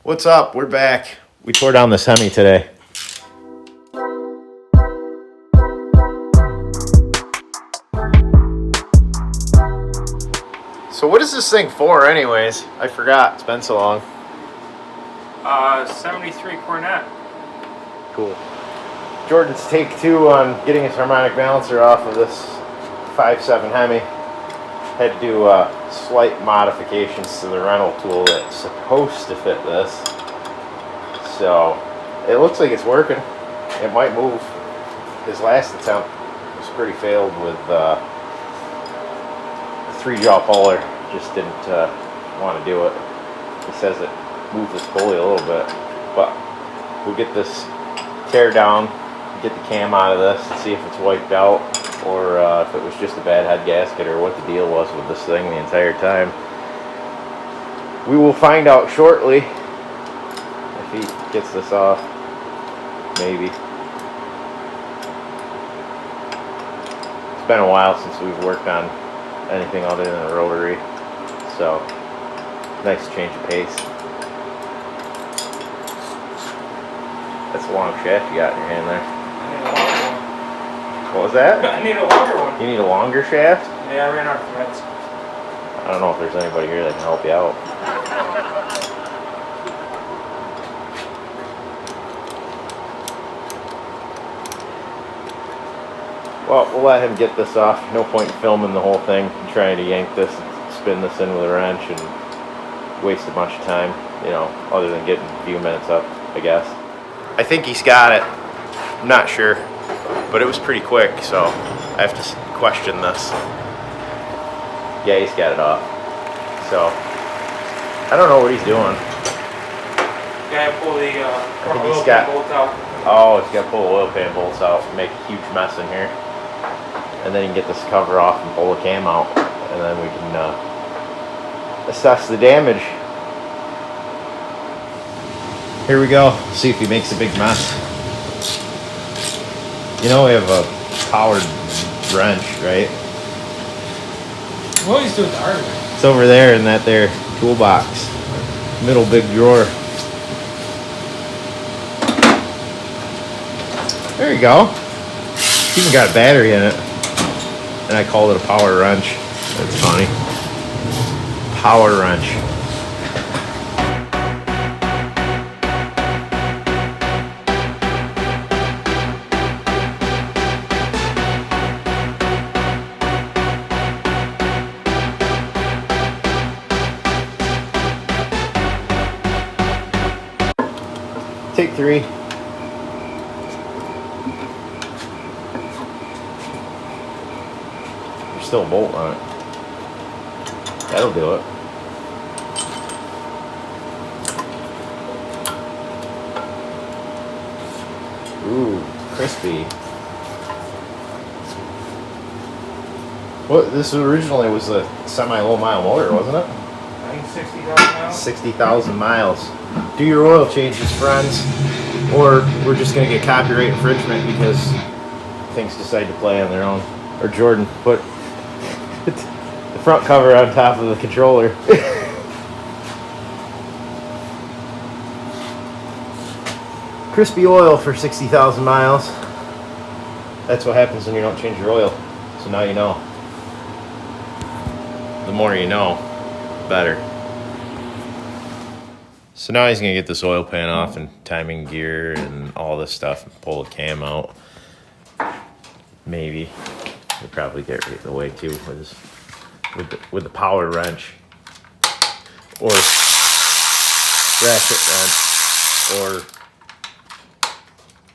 What's up? We're back. We tore down this Hemi today. So what is this thing for anyways? I forgot. It's been so long. 73 Cornett. Cool. Jordan's take 2 on getting his harmonic balancer off of this 5.7 Hemi. Had to do slight modifications to the rental tool that's supposed to fit this. So it looks like it's working. It might move. His last attempt was pretty failed with the 3-jaw puller. Just didn't want to do it. He says it moved this pulley a little bit, but we'll get this tear down, get the cam out of this and see if it's wiped out or if it was just a bad head gasket or what the deal was with this thing the entire time. We will find out shortly if he gets this off. Maybe. It's been a while since we've worked on anything other than a rotary, so nice change of pace. That's a long shaft you got in your hand there. I need a longer one. What was that? I need a longer one. You need a longer shaft? Yeah, I ran out of threads. I don't know if there's anybody here that can help you out. Well, we'll let him get this off. No point in filming the whole thing and trying to yank this and spin this in with a wrench and waste a bunch of time, you know, other than getting a few minutes up, I guess. I think he's got it. I'm not sure, but it was pretty quick, so I have to question this. Yeah, he's got it off. So, I don't know what he's doing. Gotta pull the he's oil got- pan bolts out. Oh, he's got to pull the oil pan bolts out and make a huge mess in here. And then you can get this cover off and pull the cam out. And then we can assess the damage. Here we go. See if he makes a big mess. You know we have a powered wrench, right? What he's doing the hard way. It's over there in that there toolbox. Middle big drawer. There you go. It's even got a battery in it. And I called it a power wrench. That's funny. Power wrench. Take 3. There's still a bolt on it. That'll do it. Ooh, crispy. What? This originally was a semi-low mile motor, wasn't it? I think 60,000 miles. 60,000 miles. Do your oil changes, friends, or we're just going to get copyright infringement because things decide to play on their own. Or Jordan put the front cover on top of the controller. Crispy oil for 60,000 miles. That's what happens when you don't change your oil. So now you know. The more you know, the better. So now he's going to get this oil pan off and timing gear and all this stuff and pull the cam out. Maybe. He'll probably get right away too with the power wrench. Or ratchet wrench. Or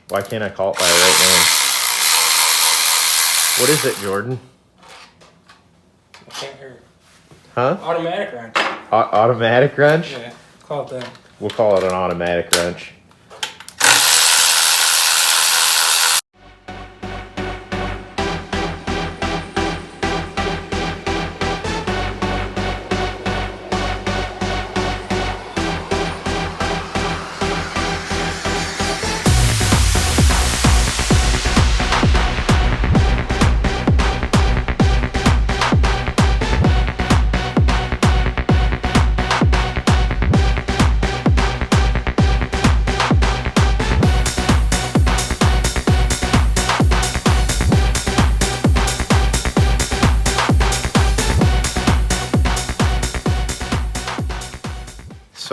why can't I call it by the right name? What is it, Jordan? I can't hear it. Huh? Automatic wrench. Automatic wrench? Yeah, call it that. We'll call it an automatic wrench.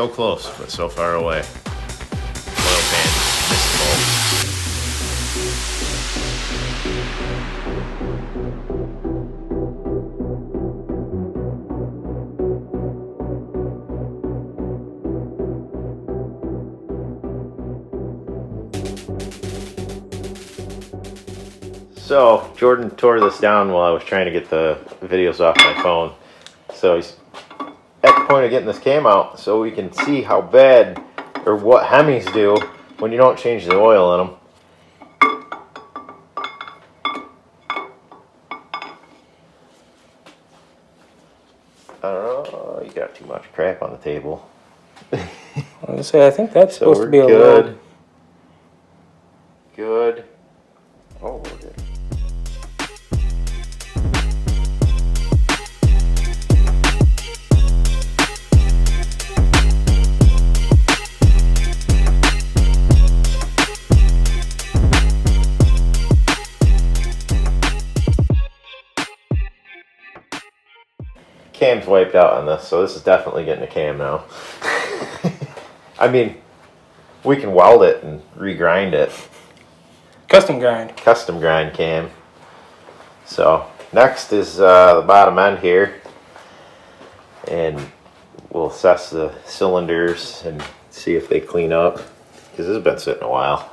So close, but so far away. Oil pan, missable. So Jordan tore this down while I was trying to get the videos off my phone. So he's at the point of getting this cam out so we can see how bad or what Hemis do when you don't change the oil in them. I don't know, you got too much crap on the table. I think that's So supposed to we're be a good. load. Good. Oh, we're good. Cam's wiped out on this, so this is definitely getting a cam now. I mean, we can weld it and regrind it. Custom grind. Custom grind cam. So next is the bottom end here, and we'll assess the cylinders and see if they clean up, because this has been sitting a while.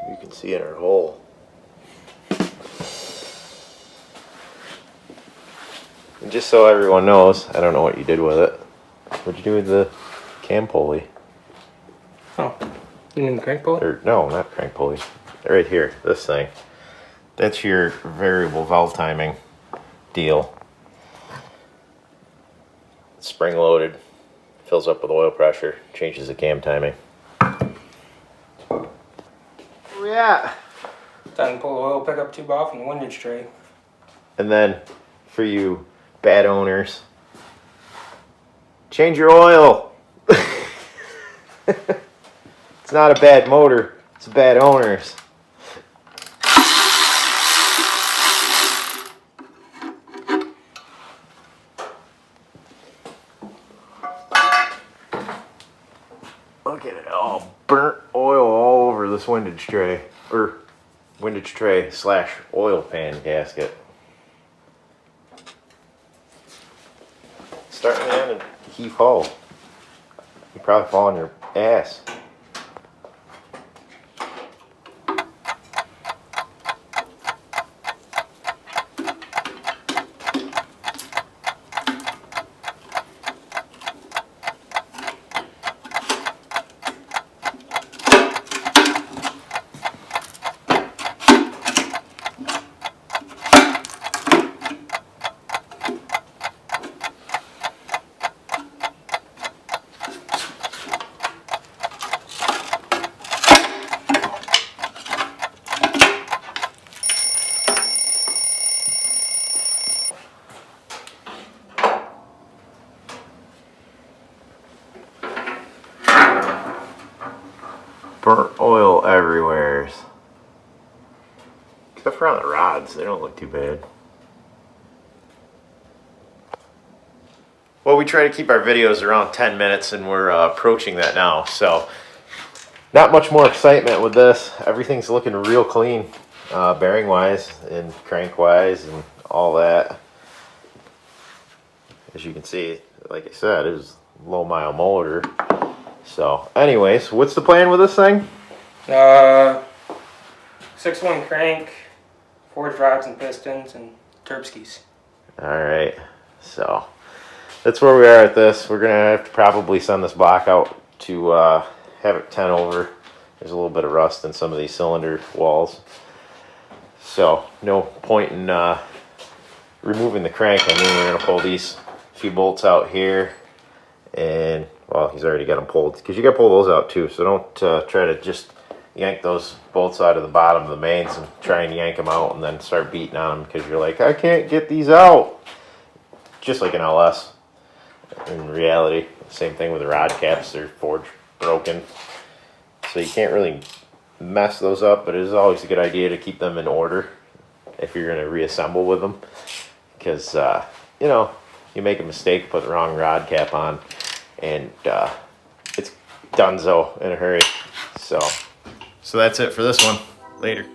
You can see in our hole. And just so everyone knows, I don't know what you did with it. What'd you do with the cam pulley? Oh, you mean the crank pulley? Or no, not crank pulley. Right here, this thing. That's your variable valve timing deal. Spring loaded, fills up with oil pressure, changes the cam timing. Where we at? Time to pull the oil pickup tube off and the windage tray. And then for you bad owners, change your oil. It's not a bad motor, it's bad owners. Look at it all burnt oil all over this windage tray, or windage tray / oil pan gasket. Starting in and heave ho. You probably fall on your ass. Burnt oil everywhere. Except for on the rods, they don't look too bad. Well, we try to keep our videos around 10 minutes and we're approaching that now. So not much more excitement with this. Everything's looking real clean, bearing wise and crank wise and all that. As you can see, like I said, it was a low mile motor. So anyways, what's the plan with this thing? 6-1 crank, forged rods and pistons, and Terpskis. Alright, so that's where we are at this. We're going to have to probably send this block out to have it 10 over. There's a little bit of rust in some of these cylinder walls. So no point in removing the crank. I mean, we're going to pull these few bolts out here, and well, he's already got them pulled, because you got to pull those out too. So don't try to just yank those bolts out of the bottom of the mains and try and yank them out and then start beating on them because you're like, I can't get these out. Just like an LS. In reality, same thing with the rod caps. They're forged broken, so you can't really mess those up, but it is always a good idea to keep them in order if you're gonna reassemble with them, because you know, you make a mistake, put the wrong rod cap on, and it's donezo in a hurry. So that's it for this one. Later.